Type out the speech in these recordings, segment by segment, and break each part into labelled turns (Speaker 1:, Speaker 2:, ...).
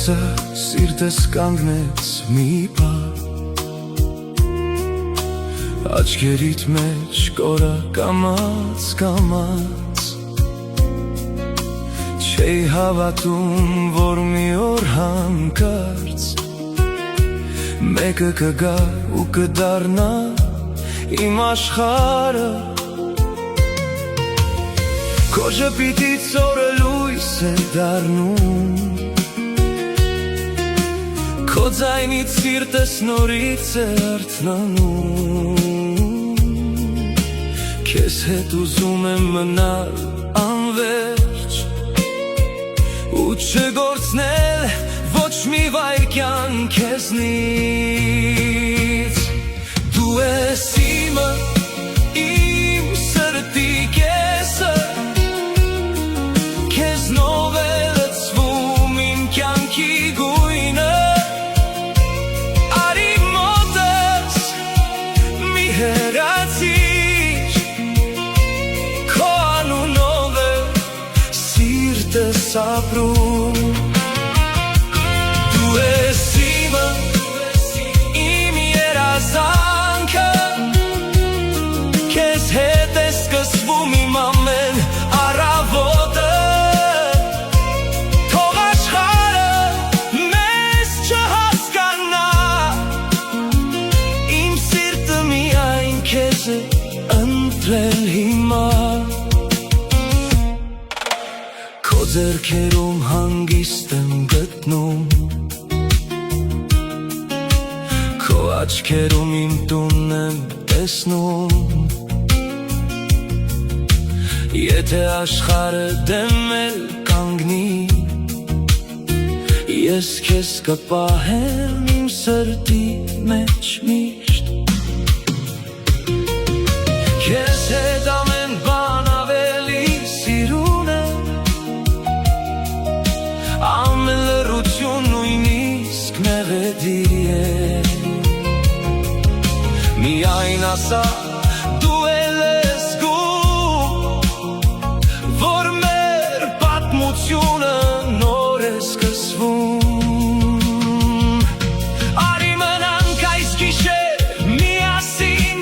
Speaker 1: Տեսա սիրտս կանգնեց մի պահ, աչքերիդ մեջ կորա կամաց Չէի հավատում, որ մի օր հանկարծ Մեկը կգա ու կդառնա իմ աշխարհը Քո ժպիտից օրը լույս է դառնում Քո ձայնից սիրտս նորից է արթնանում Քեզ հետ ուզում եմ մնալ անվերջ Ու չգործնել ոչ մի վայրկյան քեզնից Դու ես իմը, իմ սրտի կեսը Քեզնով է լցվում իմ կյանքի գույնը Արի մոտս մի հեռացիր Քո անունով է սիրտս ապրում Դու ես իմը, իմ երազանքը Քեզ հետ է սկսվում իմ ամեն առավոտը Թող աշխարհը մեզ չհասկանա Իմ սիրտը միայն քեզ է ընտրել հիմա Քո ձեռքերում հանգիստ եմ գտնում Քո աչքերում իմ տունն եմ տեսնում Եթե աշխարհը դեմ էլ կանգնի Ես քեզ կպահեմ իմ սրտի մեջ միշտ Քեզ հետ ամեն բան ավելի սիրուն է Ամեն լռություն նույնիսկ մեղեդի է Միայն ասա դու էլ ես Որ մեր պատմությունը նոր է սկսվում Արի մնանք այս գիշեր միասին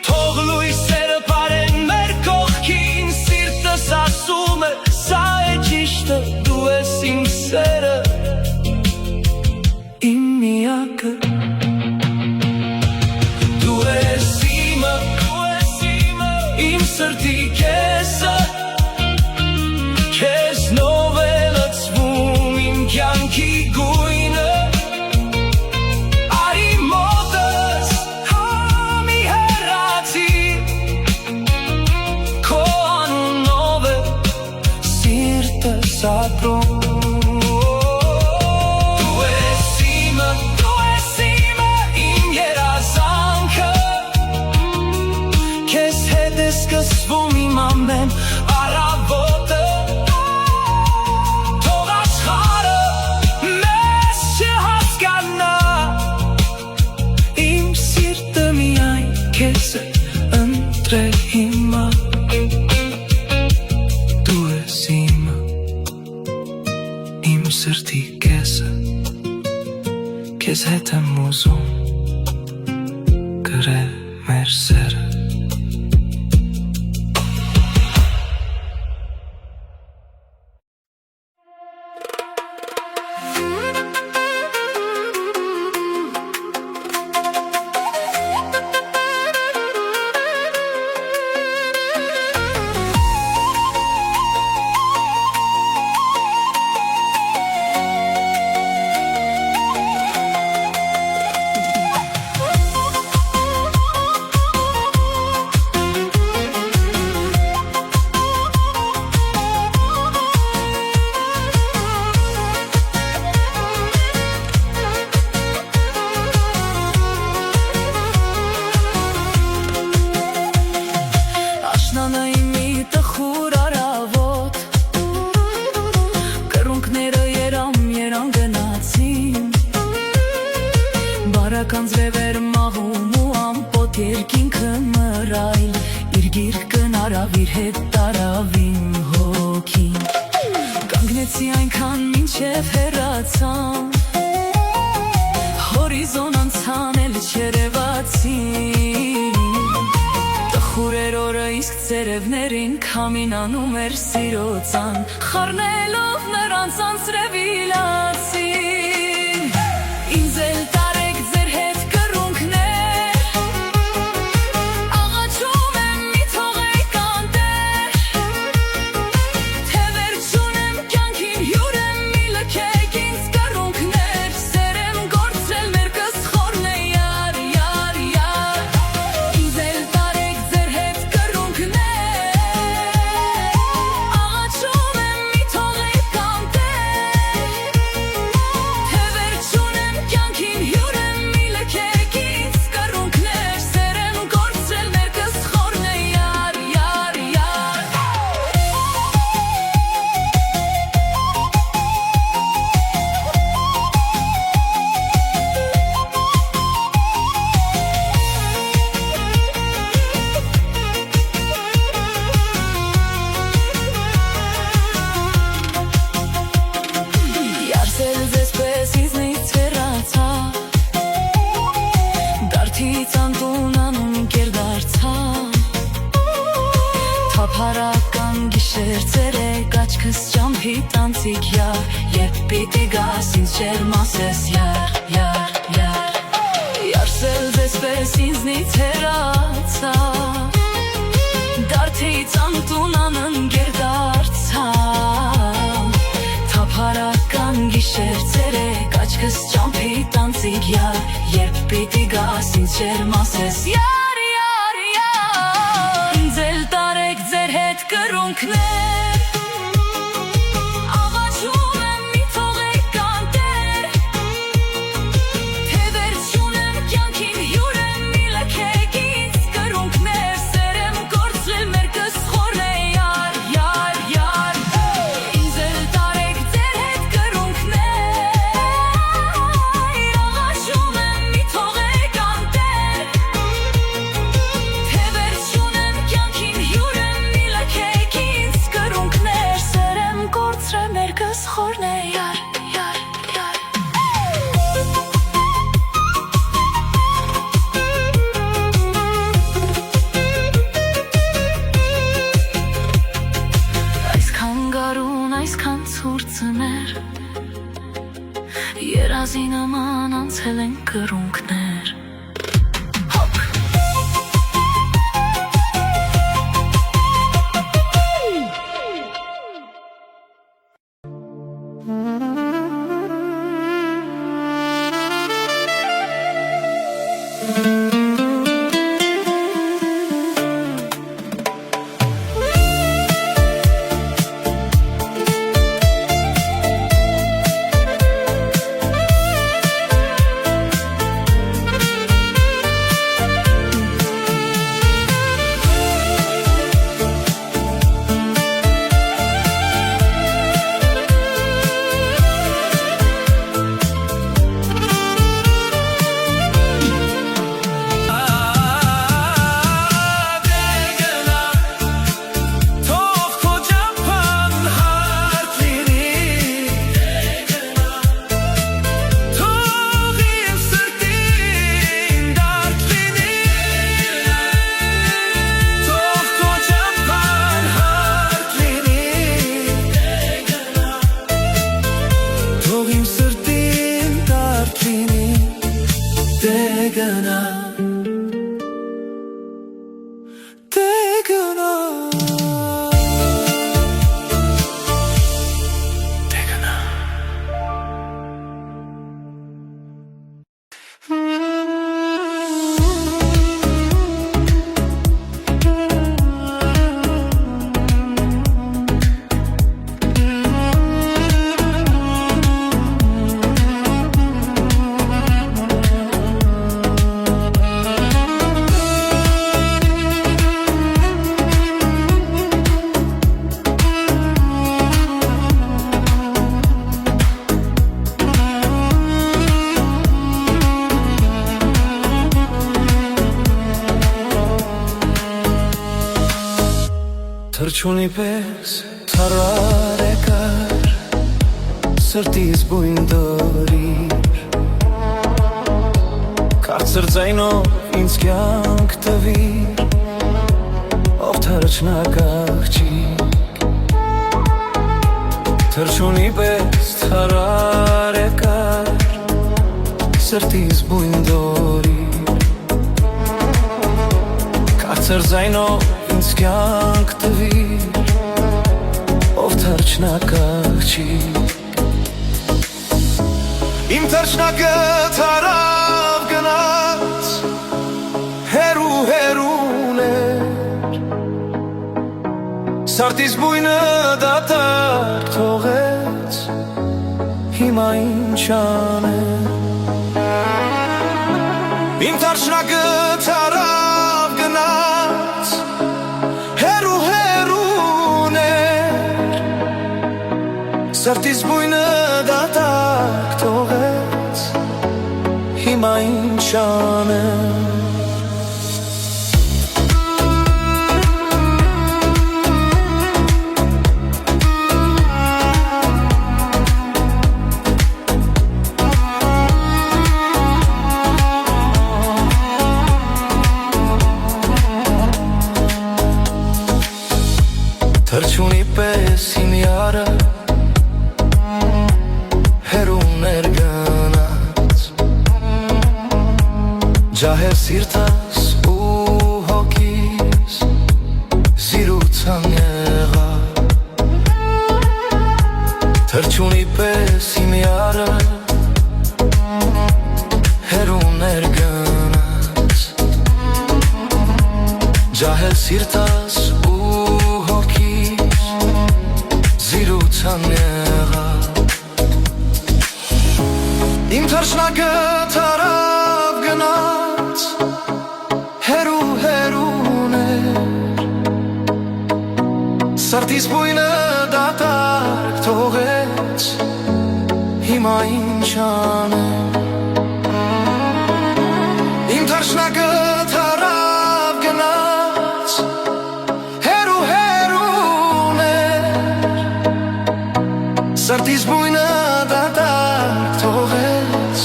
Speaker 1: Թող լույսերը պարեն մեր կողքին Սիրտս ասում է սա է ճիշտը Դու ես իմ սերը Իմ միակը Դու ես իմը Իմ սրտի կեսը Քեզնով է լցվում իմ կյանքի գույնը Արի մոտս մի հեռացիր Քո անունով է սիրտս ապրում Դու ես իմը, իմ երազանքը Քեզ հետ է սկսվում իմ ամեն առավոտը Քեզ է ընտրել հիմա Դու ես իմը Իմ սրտի կեսը Քեզ հետ եմ ուզում Գրել մեր սերը Բարական ձևեր մահում ու ամպոտ երկինքը մռայլ Իր գիրկն արավ իր հետ տարավ իմ հոգին
Speaker 2: Քնեցի այնքան մինչև հեռացան, հորիզոն անցան էլ չերևացին, տխուր էր օրը իսկ ծերևներին քամին անում էր սիրոցան, խառնելով նրանց անձրևիլացին։ Ինձ էլ տարեք ձեր հետ կռունկներ, աղաչում եմ մի թողեք անտեր, թե վերջ չունեմ կյանքին հյուր եմ մի լքեք ինձ կռունկներ, սեր եմ գործել մերկս խորն է յար, յար, յար։ Ինձ էլ տարեք ձեր հետ կռունկներ, աղաչում եմ մի թողեք անտեր, թե վերջ չունեմ կյանքին հյուր եմ մի լքեք ինձ կռունկներ, սեր եմ գործել մերկս խորն է յար, յար, յար։ Յարսել ձեզ պես ինձնից հեռացա, դարդից անտունանում կերդարձա, թափառական գիշեր ցերեկ աչքս ճամփի տանցիկ յար, երբ պիտի գաս ինձ ջերմ ասես յար, յար, յար։ Յարսել ձեզ պես ինձնից հեռացա, դարդից անտունանն կերդարձա, թափառական գիշեր ցերեկ աչքս ճամփի տանցիկ յար, երբ պիտի գաս ինձ ջերմ ասես յար, յար, յար։ Ինձ էլ տարեք ձեր հետ կռունկներ, աղաչում եմ մի թողեք անտեր, թե վերջ չունեմ կյանքին հյուր եմ մի լքեք ինձ կռունկներ, սեր եմ գործել մերկս խորն է յար, յար, յար։ Ինձ էլ տարեք ձեր հետ կռունկներ, աղաչում եմ մի թողեք անտեր, թե վերջ չունեմ կյանքին հյուր եմ մի լքեք ինձ կռունկներ, սեր եմ գործել մերկս խորն է յար, յար, յար։ Այսքան գարուն, այսքան ցուրտ ձմեր, երազի նման անցել են կռունկներ, հոպ։
Speaker 1: Թրջունի պես թարար եկար Սրտիս բույն դրիր Կարծր ձայնով ինձ կյանք տվիր Ով թրջնակ աղջիկ Թրջունի պես թարար եկար Սրտիս բույն դրիր Կարծր ձայնով ինձ կյանք տվիր Ով թրջնակ աղջիկ Իմ թրջնակը թարավ գնաց Հերու հերուն էր Սարդիս բույնը դատարկ թողեց Հիմա ինչ անեմ Իմ թրջնակը թարավ գնաց Հերու հերուն էր Սարդիս բույնը դատարկ թողեց Հիմա ինչ անեմ Թրջունի պես իմ յարը Հերուն էր գնաց Ջահեր սիրտս ու հոգիս Զիրուցան եղավ Թրջունի պես իմ յարը Հերուն էր գնաց Ջահեր սիրտս Զիրուցան եղավ Իմ թրջնակը թարավ գնաց Հերու հերուն էր Սարդիս բույնը դատարկ թողեց Հիմա ինչ անեմ Իմ թրջնակը թարավ գնաց Սրտիս բույնը դատարկ թողեց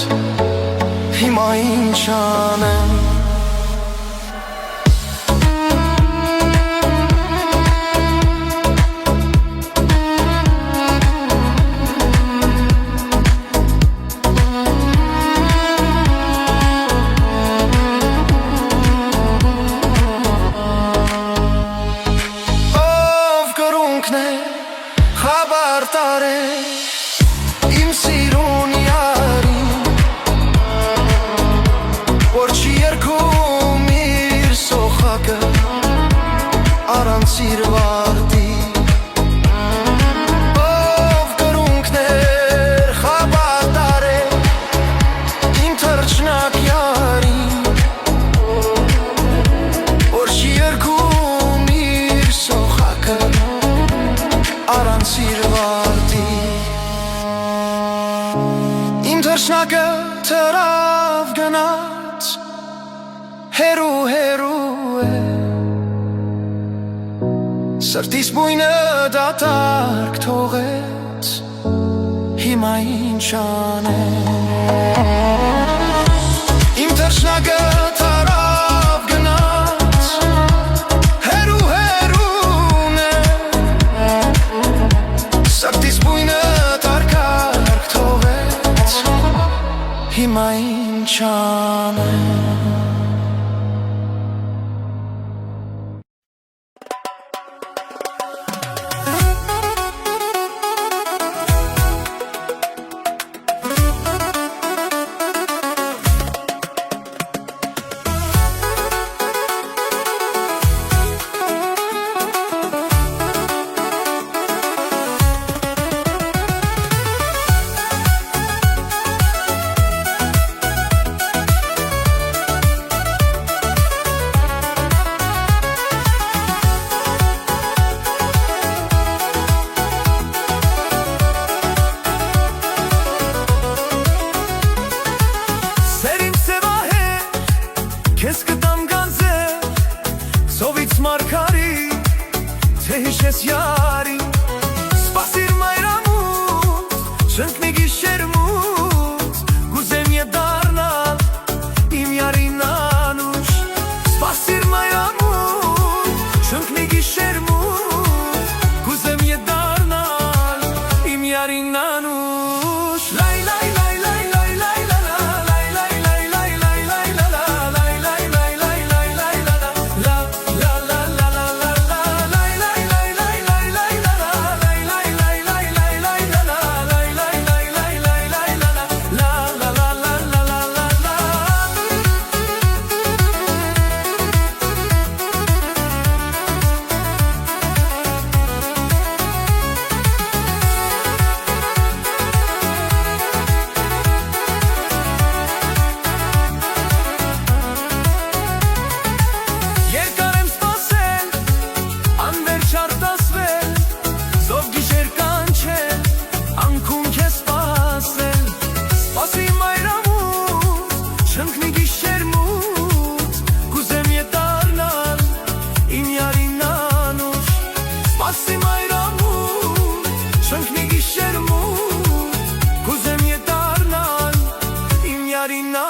Speaker 1: Հիմա ինչ անեմ Ով կրունքն է Խաբար տարեց Իմ սիրուն յարին Որ չի երգում իր սոխակը Առանց իր վարդի Ով կրունքն էր խաբար տարեց Իմ թրջնակ յարին Որ չի երգում իր սոխակը Առանց իր վարդի Իմ թրջնակը թրավ գնաց Հերու հերու է Սրտիս բույնը դատարկ թողեց Հիմա ինչ անեմ Իմ թրջնակը թրավ գնաց Հերու հերուն է Սրտիս բույնը դատարկ թողեց Հիմա ինչ անեմ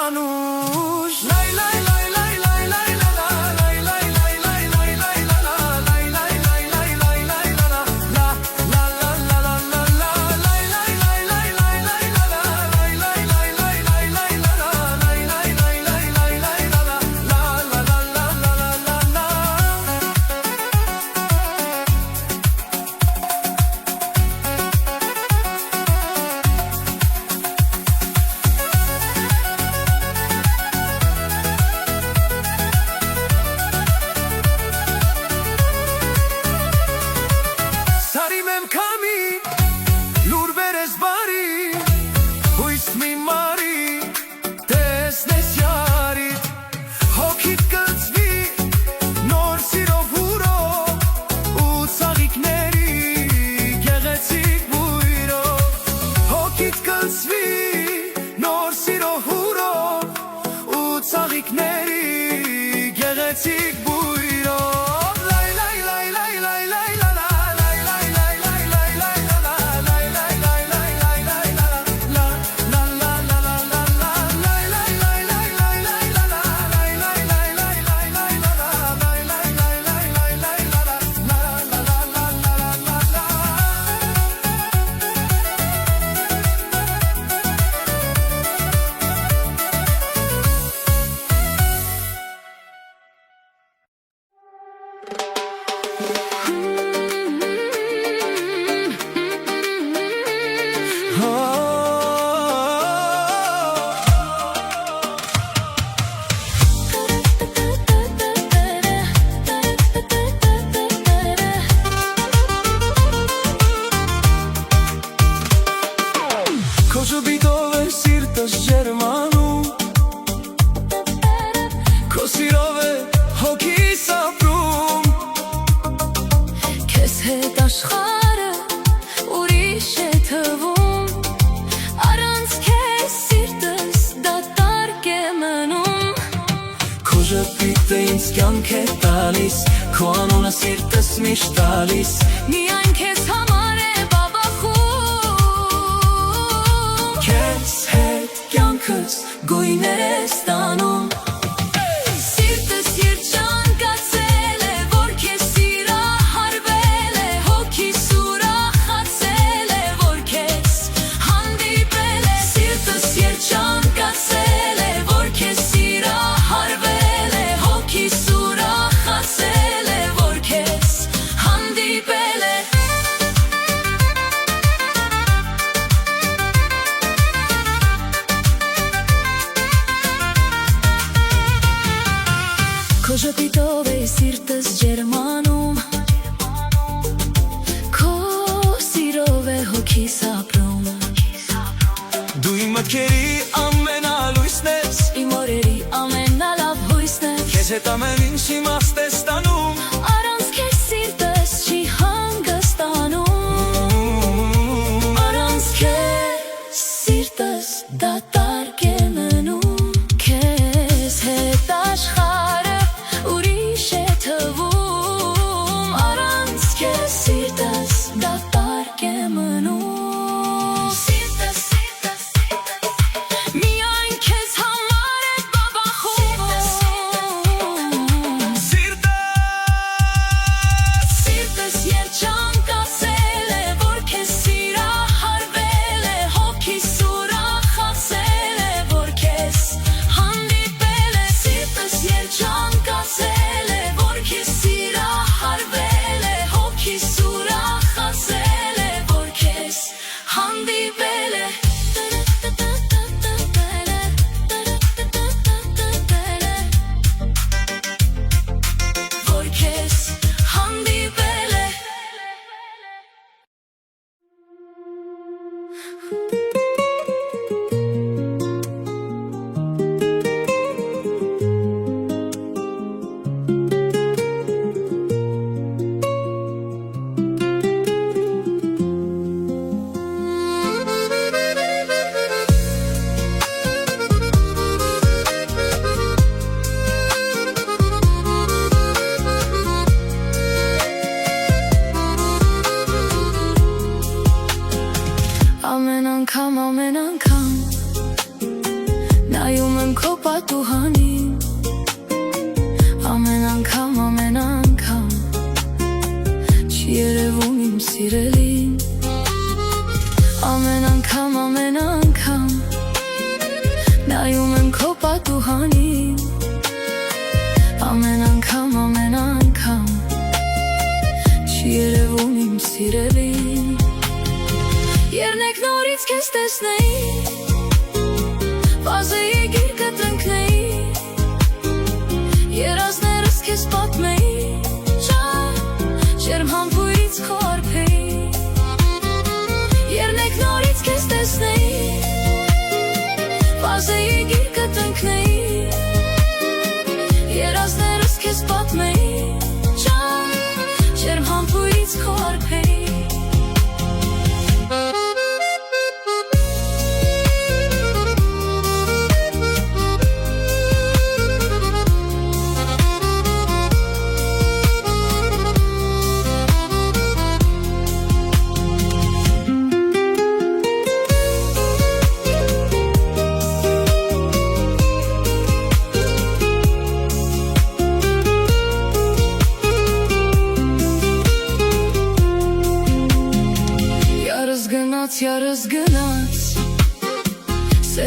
Speaker 1: անուշ Լայ լայ լայ լայ լայ լայ լա լա լայ լայ լայ լայ լայ լայ լա լա լայ լայ լայ լայ լայ լայ լա լա լա լա լա լա լա լա լա լայ լայ լայ լայ լայ լայ լա լա լայ լայ լայ լայ լայ լայ լա լա լայ լայ լայ լայ լայ լայ լա լա լա լա լա Սարիմ եմ կամի, լուր վերես բարի, հույս մի մարի, տեսնես յարիդ, հոգիդ կծվի, նոր սիրով հուրով, ու ծաղիկների գեղեցիկ բույրով, հոգիդ կծվի, նոր սիրով հուրով, ու ծաղիկների գեղեցիկ բույրով Քո ժպիտով է սիրտս ջերմանում Քո սիրով է հոգիս ապրում
Speaker 2: Քեզ հետ աշխարհը ուրիշ է թվում Առանց քեզ սիրտս դատարկ է մնում
Speaker 1: Քո ժպիտը ինձ կյանք է տալիս Քո անունը սիրտս միշտ տալիս
Speaker 2: Միայն քեզ համար է
Speaker 1: Քեզ հետ կյանքս գույներ է ստանում
Speaker 2: Սիրտս երջանկացել է, որ քեզ սիրահարվել է Հոգիս ուրախացել է, որ քեզ հանդիպել է Սիրտս երջանկացել է, որ քեզ սիրահարվել է Հոգիս ուրախացել է, որ քեզ հանդիպել է Քո ժպիտով է սիրտս ջերմանում Քո սիրով է հոգիս ապրում
Speaker 1: Դու իմ մտքերի ամենալույսն ես
Speaker 2: Իմ օրերի ամենալավ հույսն ես
Speaker 1: Քեզ հետ ամեն ինչ իմաստ է ստանում
Speaker 2: Առանց քեզ սիրտս չի հանգստանում Առանց քեզ սիրտս դատարկ է մնում Քեզ հետ աշխարհը ուրիշ է թվում Առանց քեզ սիրտս դատարկ է մնում Սիրտս Միայն քեզ համար է բաբախում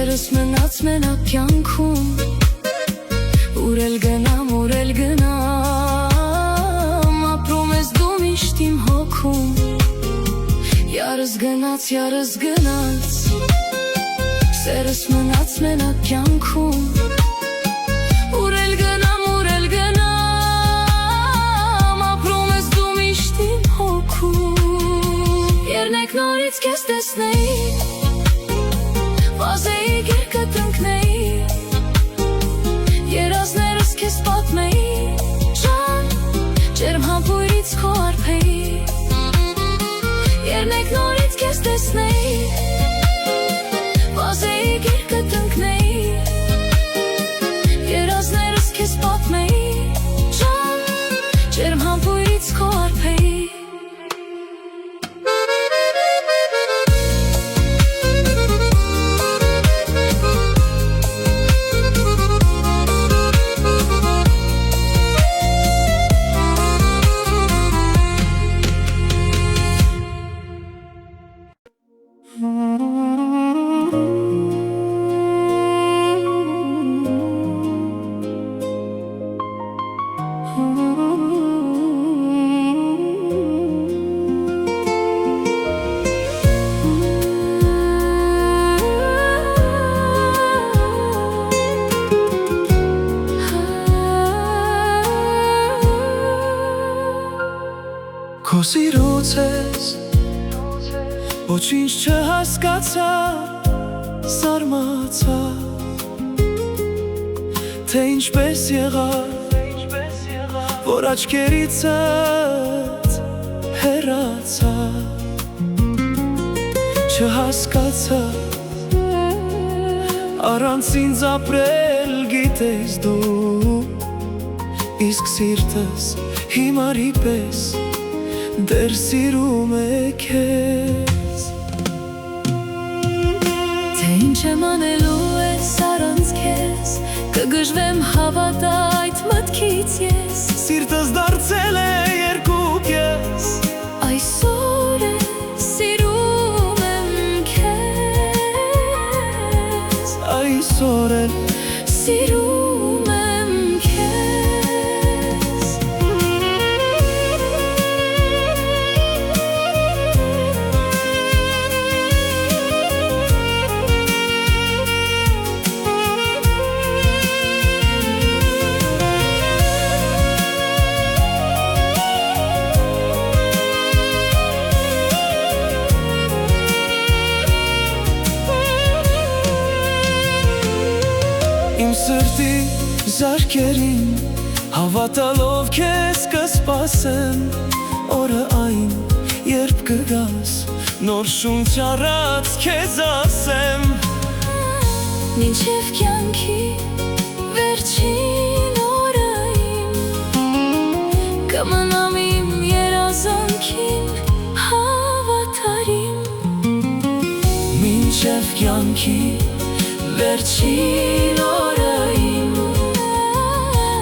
Speaker 2: Սերս մնաց մենակ կյանքում Ուր էլ գնամ, ուր էլ գնամ Ապրում ես դու միշտ իմ հոգում Յարս գնաց Սերս մնաց մենակ կյանքում Ուր էլ գնամ, ապրում ես դու միշտ իմ հոգում Երնեք նորից քեզ տեսնեի Վազեի գիրկդ ընկնեի Երազներս քեզ պատմեի Ժան, ջերմ համբույրից քո արփեի Երնեք նորից քեզ տեսնեի Վազեի գիրկդ ընկնեի Երազներս քեզ պատմեի Ժան, ջերմ համբույրից քո արփեի
Speaker 1: Քո սիրուց ես Ոչինչ չհասկացա Զարմացա Թե ինչպես եղավ Որ աչքերիցդ հեռացա Չհասկացա Առանց ինձ ապրել գիտես դու Իսկ սիրտս հիմարի պես Դեր սիրում է քեզ
Speaker 2: Թե ինչ եմ անելու ես առանց քեզ Կգժվեմ հավատա այդ մտքից ես
Speaker 1: Սիրտս դարձել է երկու կես
Speaker 2: Այսօր է սիրում եմ քեզ
Speaker 1: Այսօր էլ
Speaker 2: Սիրում եմ քեզ
Speaker 1: Իմ սրտի զարկերին Հավատալով քեզ կսպասեմ Օրը այն, երբ կգաս Նոր շունչ առած քեզ ասեմ
Speaker 2: Մինչև կյանքի վերջին օրը իմ Կմնամ իմ երազանքին հավատարիմ
Speaker 1: Մինչև կյանքի վերջին օրը իմ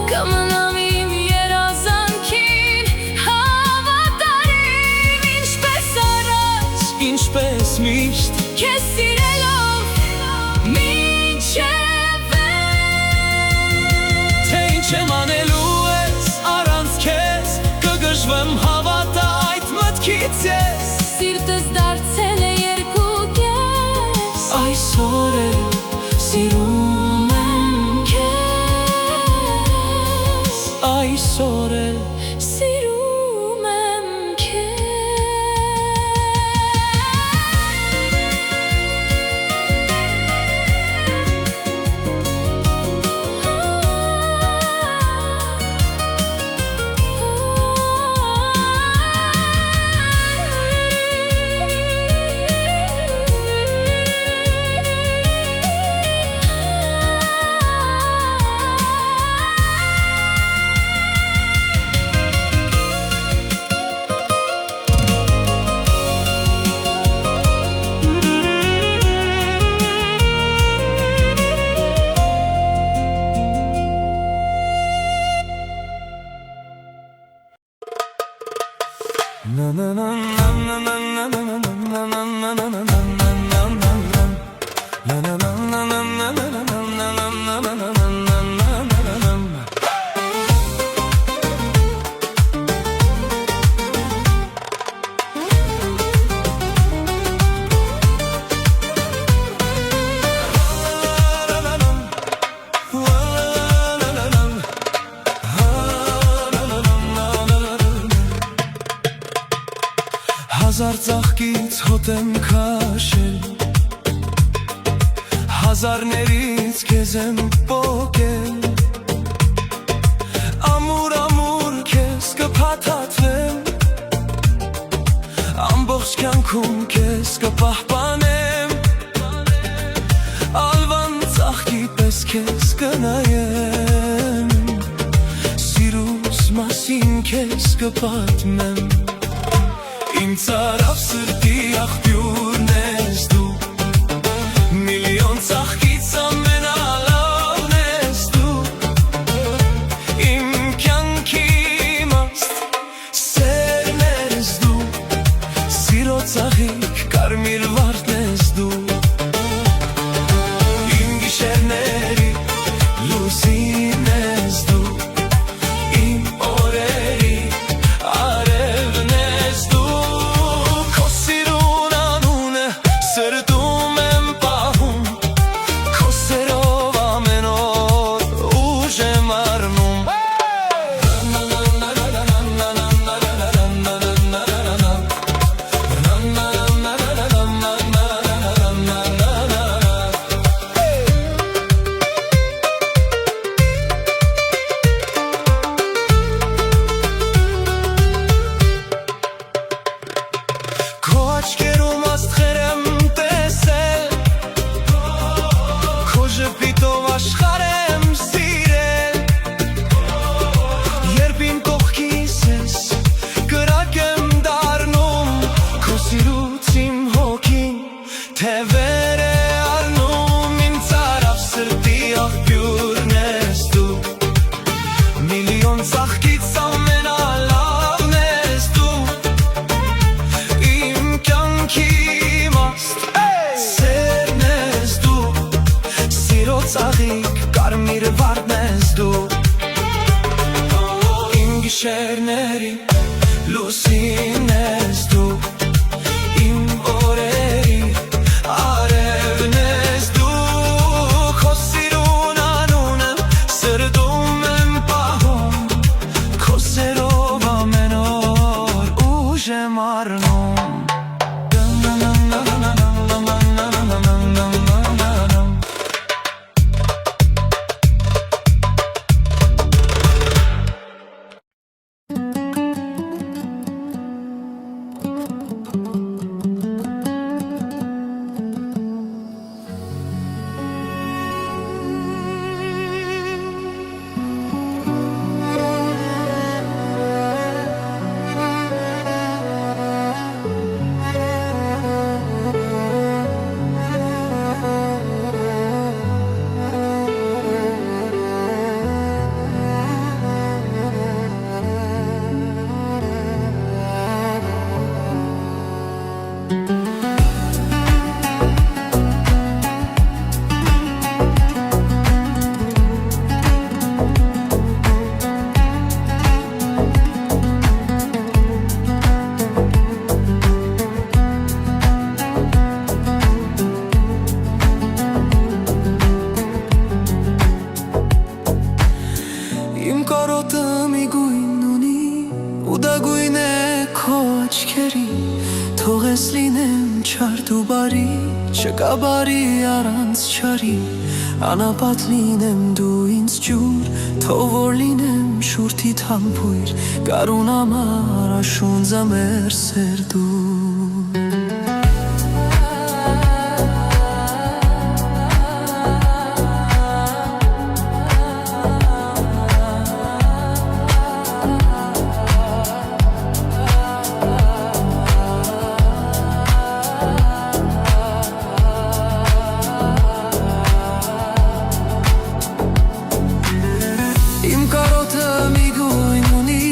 Speaker 2: Կմնամ իմ երազանքին հավատարիմ Ինչպես առաջ,
Speaker 1: Ինչպես միշտ
Speaker 2: քեզ սիրելով մինչև
Speaker 1: Թե ինչ եմ անելու ես առանց քեզ Կգժվեմ հավատա այդ մտքից ես
Speaker 2: Սիրտս դարձել է երկու կես
Speaker 1: Այսօր էլ սիրում եմ քեզ Այսօր էլ
Speaker 2: Սիրում եմ
Speaker 1: քեզ ծաղկից հոտ եմ քաշել, հազարներից քեզ եմ պոկել, ամուր քեզ կփաթաթվեմ, ամբողջ կյանքում քեզ կպահպանեմ, ալվան ծաղկի պես քեզ կնայեմ, սիրուս մասին քեզ կպատմեմ, իմ ծարավ սրտի աղբյուրն ես դու, միլիոն ծաղկից ամենալավն ես դու, իմ կյանքի իմաստ սերն ես դու, սիրո ծաղիկ կարմիր վարդն ես դու, իմ գիշերների լուսին ես դու, իմ օրերի արևն ես դու, քո սիրուն անունը սրտում եմ պահում, քո սերով ամեն օր ուժ եմ առնում, քո աչքերում աստղեր եմ տեսել, քո ժպիտով աշխարհ եմ սիրել, երբ իմ կողքիս ես կրակ եմ դառնում, քո սիրուց իմ հոգին թևեր է առնում, իմ ծարավ սրտի աղբյուրն ես դու, միլիոն ծաղկից ամենալավն ես դու, իմ կյանքի իմաստ սերն ես դու, սիրո ծաղիկ կարմիր վարդն ես դու, իմ գիշերների լուսին ես դու, իմ օրերի արևն ես դու, քո սիրուն անունը սրտում եմ պահում, քո սերով ամեն օր ուժ եմ առնում, իմ կարոտը մի գույն ունի, ու դա գույն է քո աչքերի, թողես լինեմ չար դու բարի, չկա բարի առանց չարի, անապատ լինեմ դու ինձ ջուր, թող որ լինեմ շուրթիդ համբույր, գարուն ամառ աշունձա մեր սեր դու, իմ կարոտը մի գույն ունի,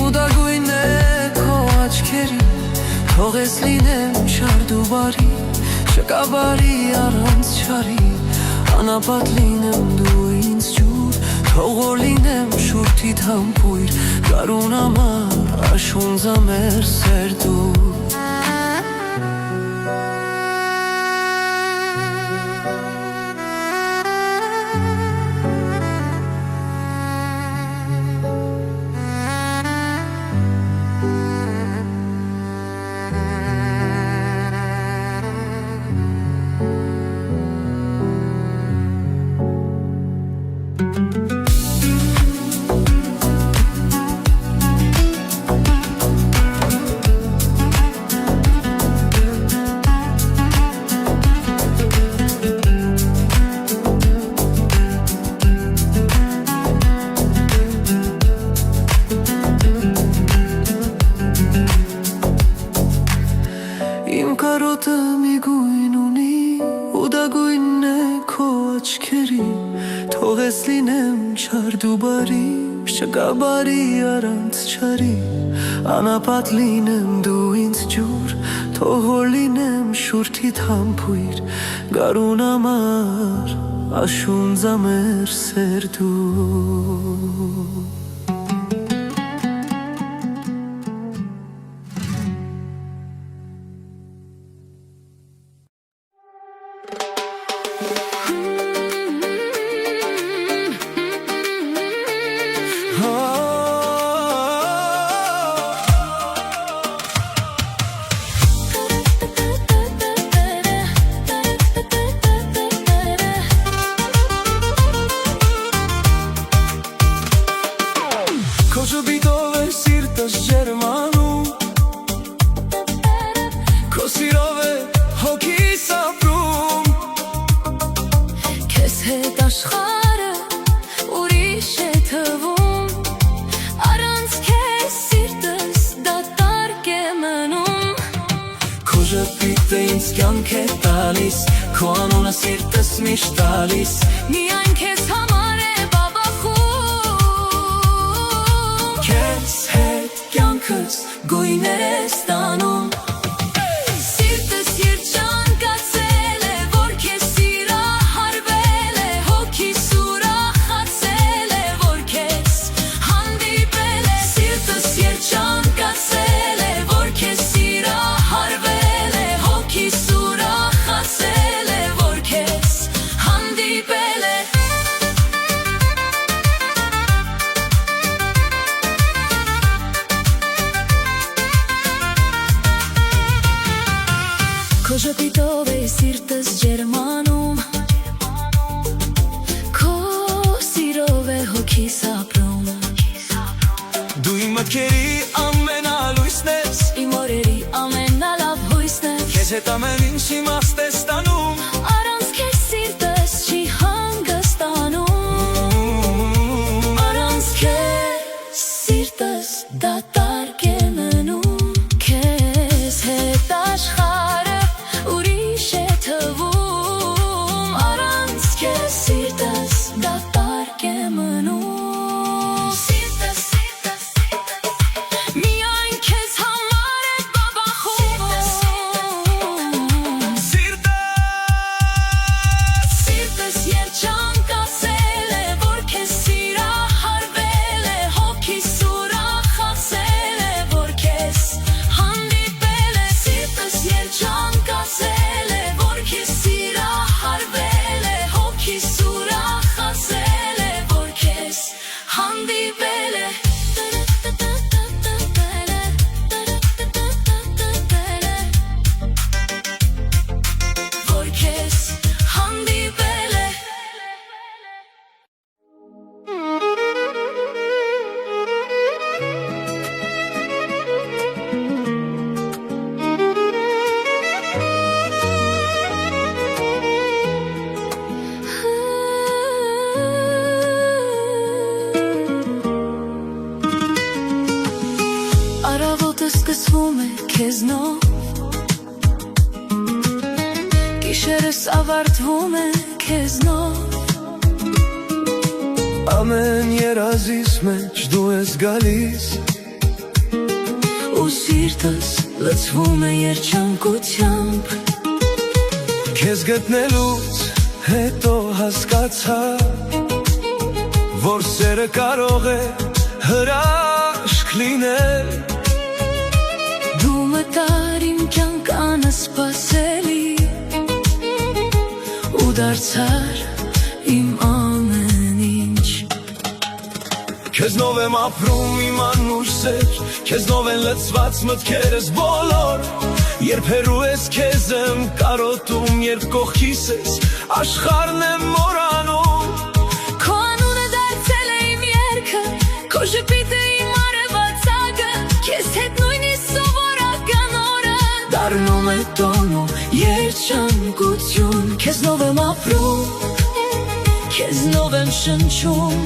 Speaker 1: ու դա գույն է քո աչքերի, թողես լինեմ չար դու բարի, չկա բարի առանց չարի, անապատ լինեմ դու ինձ ջուր, թող որ լինեմ շուրթիդ համբույր, գարուն ամառ աշունձա մեր սեր դու,
Speaker 3: Իմ կարոտը մի գույն ունի ու դա գույնն է քո աչքերի թողես լինեմ չար դու բարի չկա բարի առանց չարի անապատ լինեմ դու ինձ ջուր թող որ լինեմ շուրթիդ համբույր գարուն ամար աշուն ձամեր սեր դու Քո ժպիտով է սիրտս ջերմանում Քո սիրով է հոգիս ապրում
Speaker 2: Քեզ հետ աշխարհը ուրիշ է թվում Առանց քեզ սիրտս դատարկ է մնում
Speaker 3: Քո ժպիտը ինձ կյանք է տալիս Քո անունը սիրտս միշտ տալիս
Speaker 2: Միայն քեզ համար է
Speaker 3: Քեզ հետ կյանքս գույներ է ստանում
Speaker 2: Սիրտս երջանկացել է, որ քեզ սիրահարվել է Հոգիս ուրախացել է, որ քեզ հանդիպել է Սիրտս երջանկացել է, որ քեզ սիրահարվել է Հոգիս ուրախացել է, որ քեզ հանդիպել է Քո ժպիտով է սիրտս ջերմանում Քո սիրով է հոգիս ապրում
Speaker 3: Դու իմ մտքերի ամենալույսն ես
Speaker 2: Իմ օրերի ամենալավ հույսն ես
Speaker 3: Քեզ հետ ամեն ինչ իմաստ է ստանում
Speaker 2: Առանց քեզ սիրտս չի հանգստանում Առանց քեզ սիրտս դատարկ է մնում Քեզ հետ աշխարհը ուրիշ է թվում Առանց քեզ սիրտս դատարկ է մնում Սիրտս Միայն քեզ համար է բաբախում Սիրտս երջանկացել է, որ քեզ սիրահարվել է Հոգիս ուրախացել է, որ քեզ հանդիպել է Սիրտս երջանկացել է, որ քեզ սիրահարվել է Հոգիս ուրախացել է, որ քեզ հանդիպել է Որ քեզ հանդիպել է Առավոտը սկսվում է քեզնով Գիշերս ավարտվում է քեզնով
Speaker 3: Ամեն երազիս մեջ դու ես գալիս
Speaker 2: Ու սիրտս լցվում է երջանկությամբ
Speaker 3: Քեզ գտնելուց հետո հասկացա Որ սերը կարող է հրաշք լինել
Speaker 2: Դու մտար իմ կյանք անսպասելի Ու դարձար իմ ամեն ինչ
Speaker 3: Քեզնով եմ ապրում իմ անուշ սեր Քեզնով են լցված մտքերս բոլոր Երբ հեռու ես քեզ եմ կարոտում Երբ կողքիս ես աշխարհն եմ մոռանում
Speaker 2: Քո անունը Ալում է տոնում երջանկություն Քեզնով եմ ապրում Քեզնով եմ շնչում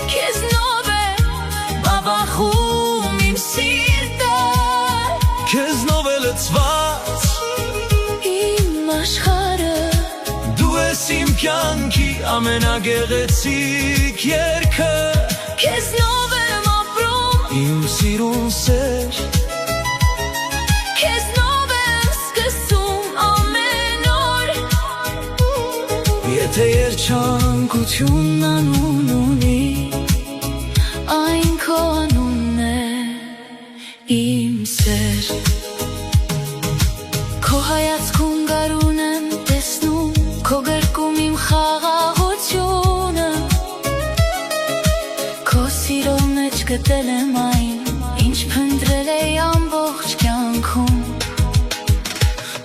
Speaker 2: Քեզնով եմ բաբախում իմ սիրտը
Speaker 1: Քեզնով է լցված
Speaker 2: Իմ աշխարհը
Speaker 1: Դու ես իմ կյանքի ամենագեղեցիկ երգը
Speaker 2: Քեզնով եմ ապրում
Speaker 1: Իմ սիրուն սեր
Speaker 2: Քեզնով եմ սկսում ամեն օր
Speaker 1: Եթե երջանկությունն
Speaker 2: անուն ունի Այն քո անունն է իմ սեր Քո հայացքում գարուն եմ տեսնում Քո գրկում իմ խաղաղությունը Քո սիրո մեջ գտել եմ այն Ինչ փնտրել էի ամբողջ կյանքում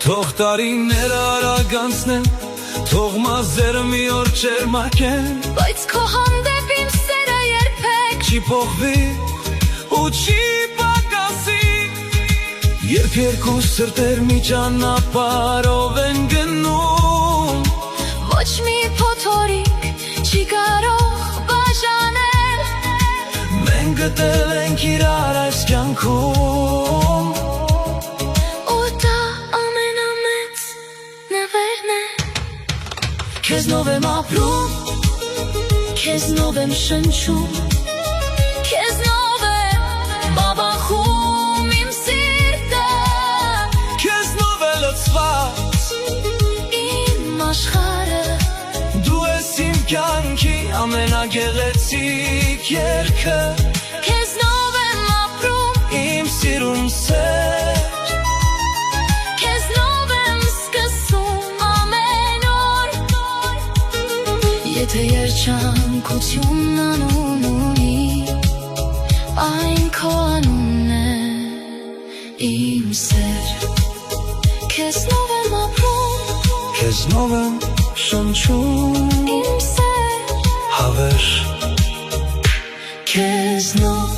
Speaker 1: Թող տարիները արագանցնեն Թող մազերը մի օր չերմակեն
Speaker 2: Բայց քո հանդեպ իմ սերը երբեք
Speaker 1: Չի փոխվի ու չի պակասի Երբ երկու սրտեր մի ճանապարհով են գնում
Speaker 2: Ոչ մի փոթորիկ չի կարող բաժանել
Speaker 1: Մենք գտել ենք իրար այս կյանքում
Speaker 2: Ու դա ամենամեծ նվերն է Քեզնով եմ ապրում Քեզնով եմ շնչում Քեզնով եմ բաբախում իմ սիրտը
Speaker 1: Քեզնով է լցված
Speaker 2: Իմ աշխարհը
Speaker 1: Դու ես իմ կյանքի ամենագեղեցիկ երգը
Speaker 2: Քեզնով եմ ապրում
Speaker 1: Իմ սիրուն սեր
Speaker 2: Քեզնով եմ սկսում ամեն օր Եթե երջանկությունն անուն ունի Այն քո անունն է իմ սեր Քեզնով եմ ապրում
Speaker 1: Քեզնով եմ շնչում
Speaker 2: իմ սեր
Speaker 1: Հավեր
Speaker 2: Քեզնով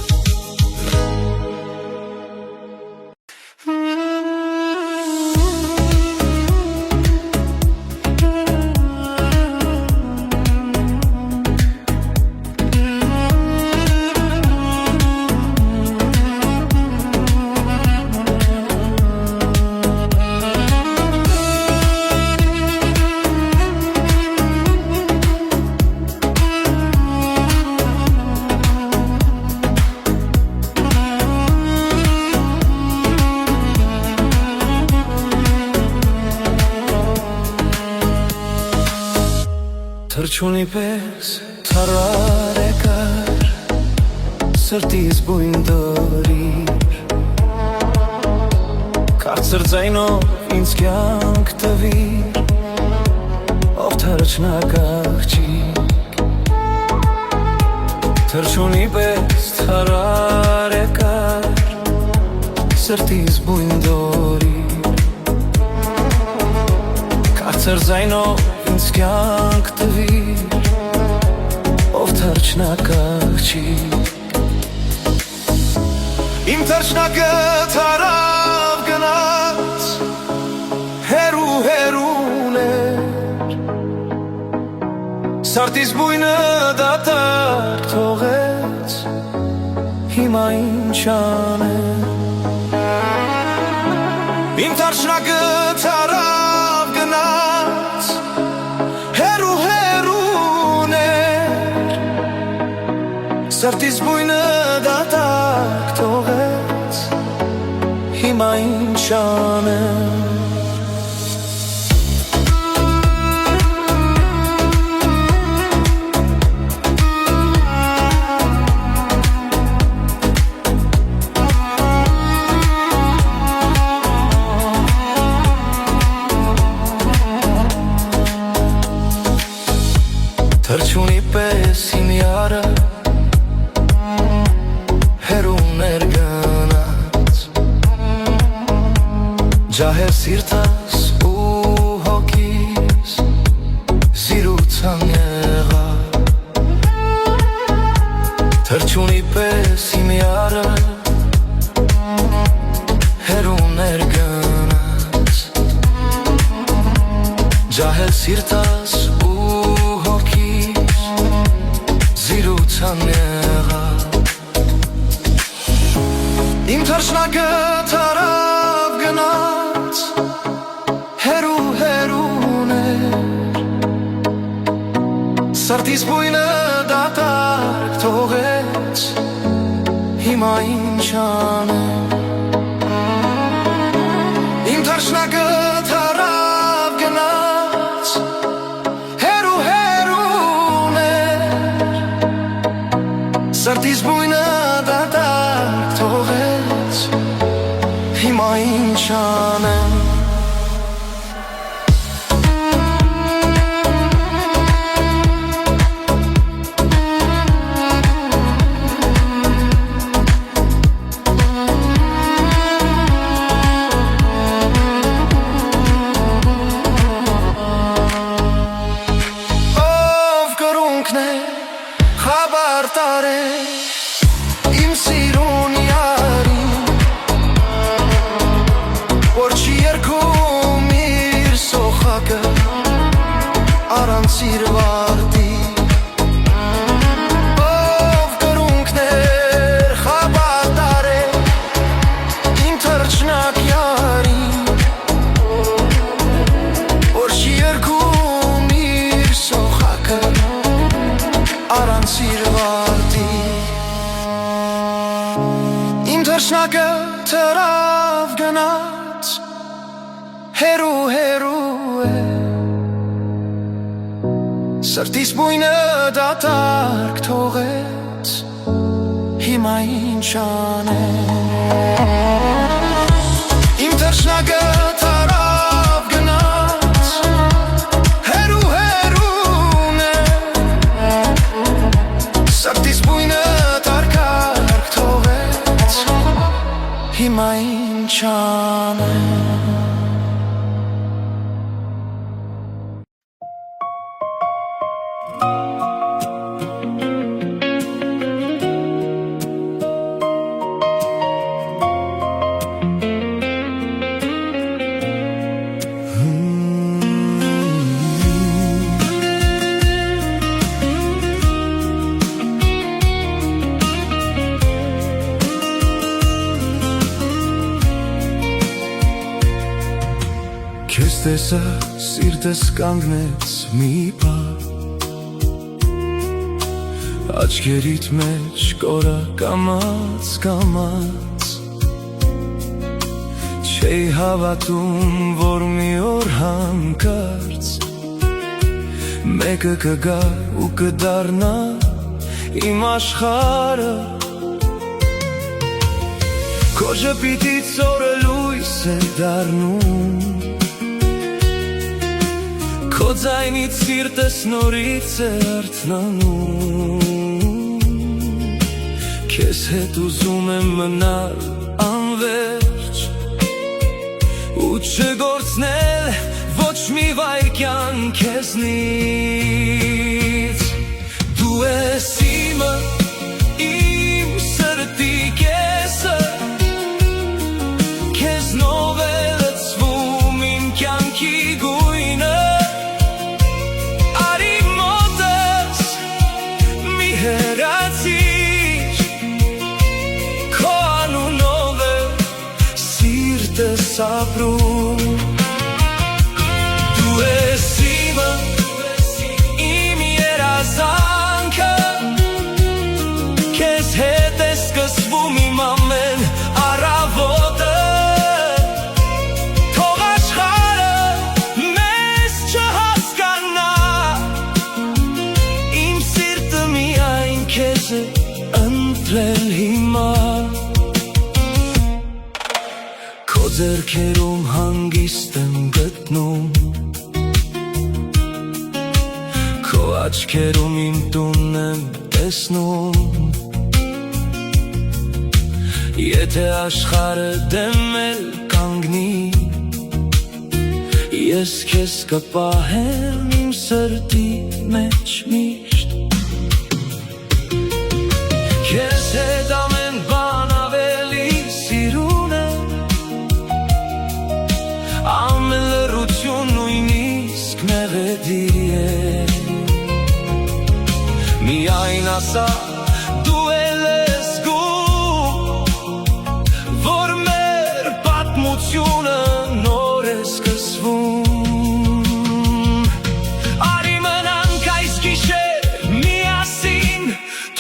Speaker 3: Թրջունի պես թարար եկար Սրտիս բույն դորիր Կարծր ձայնով ինձ կյանք տվիր Ով թրջնակ աղջիկ Թրջունի պես թարար եկար Սրտիս բույն դորիր Կարծր ձայնով ինձ կյանք տվիր Ով թրջնակ աղջիկ Իմ թրջնակը թարավ գնաց Հերու հերուն էր Սարտիս բույնը դատարկ թողեց Հիմա ինչ անեմ Իմ թրջնակը թարավ գնաց Հերու հերուն էր Սրտիս բույնը դատարկ թողեց Հիմա ինչ անեմ Թրջունի պես իմ յարը հերուն էր գնաց Ջահեր սիրտս ու հոգիս սիրուցան եղա Թրջունի պես իմ յարը հերուն էր գնաց սիրտաս ու հոգիս զիրուցան եղավ Իմ թռչնակը թարավ գնաց հերու հերուներ Սրտիս բույնը դատարկ թողեց Հիմա ինչ անեմ Իմ թռչնակը թարավ գնաց հերու հերուներ Սրտիս բույնը դատարկ թողեց Հիմա ինչ անեմ Խաբար տարե իմ սիրուն յարին Որ չի երգում իր սոխակը առանց իր վարդի Ով կրունքներ խաբար տարե իմ թռչնակ յարին Որ չի երգում իր սոխակը Առանց իր վարդի Իմ թռչնակը թրավ գնաց հերու հերու է Սրտիս բույնը դատարկ թողեց Հիմա ինչ անեմ Իմ թռչնակը թրավ գնաց հերու հերուն է Սրտիս բույնը դատարկ թողեց Հիմա ինչ անեմ Քեզ տեսա սիրտս կանգնեց մի պահ Աչքերիդ մեջ կորա կամաց կամաց Չէի հավատում որ մի օր հանկարծ Մեկը կգա ու կդառնա իմ աշխարհը Քո ժպիտից օրը լույս է դառնում Քո ձայնից սիրտս նորից է արթնանում Քեզ հետ ուզում եմ մնալ անվերջ Ու չգործնել ոչ մի վայրկյան քեզնից Դու ես իմը, իմ սրտի կեսը Քեզնով է լցվում իմ կյանքի գույնը Քո անունով է սիրտս ապրում Դու ես իմը, իմ երազանքը Քեզ հետ է սկսվում իմ ամեն առավոտը Թող աշխարհը մեզ չհասկանա Իմ սիրտը միայն քեզ է ընտրել հիմա Քո ձեռքերում հանգիստ եմ գտնում Քո աչքերում իմ տունն եմ տեսնում Եթե աշխարհը դեմ էլ կանգնի Ես քեզ կպահեմ իմ սրտի մեջ միշտ Քեզ հետ ամեն բան ավելի սիրուն է Ամեն լռություն նույնիսկ մեղետ
Speaker 1: ասա դու էլ ես զգում որ մեր պատմությունը նոր է սկսվում Արի մնանք այս գիշեր միասին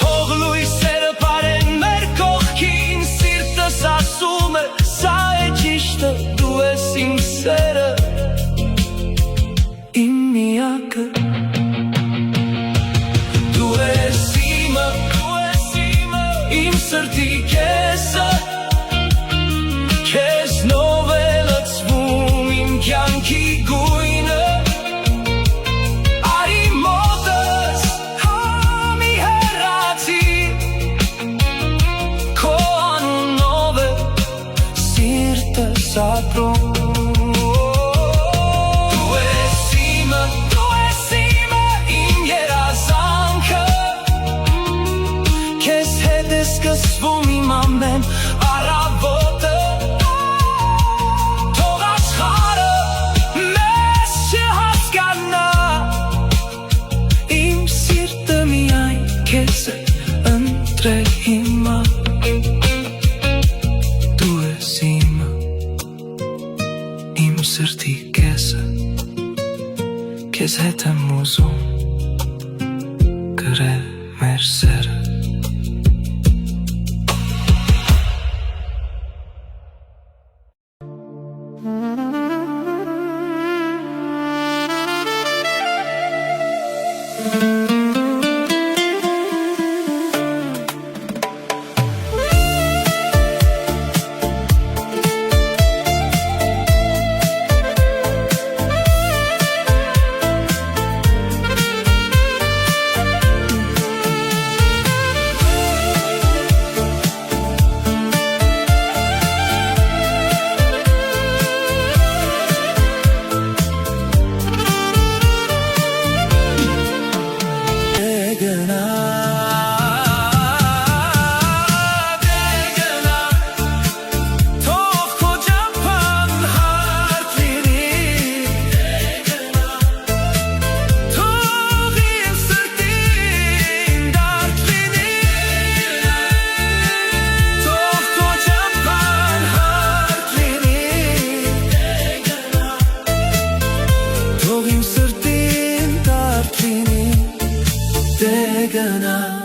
Speaker 1: թող լույսերը պարեն մեր կողքին սիրտս ասում է սա է ճիշտը դու ես իմ սերը իմ միակը Դու ես իմը իմ սրտի կեսը Քեզնով է լցվում իմ կյանքի գույնը Արի մոտս համի հեռացի Քո անունով է սիրտս ապրում Սկսվում իմ ամեն առավոտը Թող աշխարհը մեզ չհասկանա Իմ սիրտը միայն քեզ է ընտրել հիմա Դու ես իմը իմ սրտի կեսը Քեզ հետ եմ ուզում գրել մեր սերը Թող իմ սրտին դարձնի դե գնա